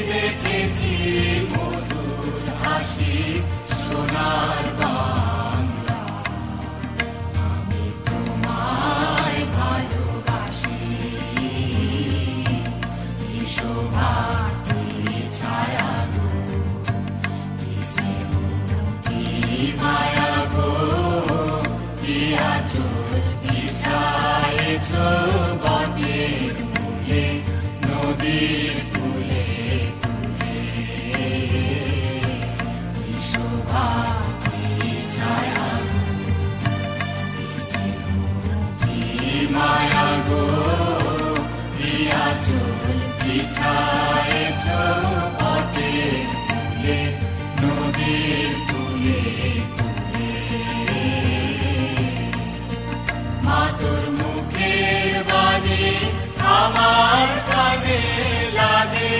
দেখেছি মধুর হাসি সোনার বাংলা। আমি তোমায় ভালোবাসি, কি শোভা কি ছায়া গো, কি স্নেহ কি মায়া গো, কি আঁচল বিছায়েছ বটের মূলে নদীর কূলে কূলে। কি শোভা কি ছায়া গো, কি স্নেহ কি মায়া গো, কি আঁচল বিছায়েছ বটের মূলে নদীর কূলে কূলে। মা তোর মুখের বাণী আমার কানে লাগে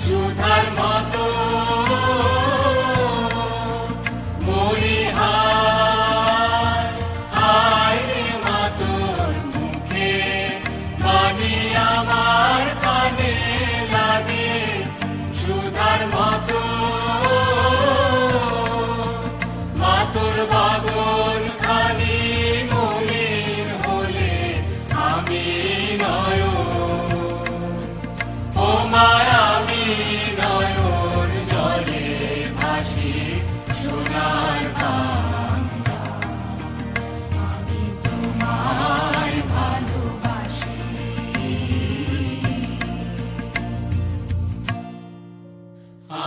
সুধার মতো, মরি হায় হায় রে মা তোর মুখের বাণী আমার কানে লাগে সুধার মতো। মা তোর বাগন খানি মলিন হলে আমি ও মায়া আমি নয়ন জলে ভাসি সোনার বাংলা। আমি তোমায় ভালোবাসি।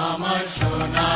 আমার সোনা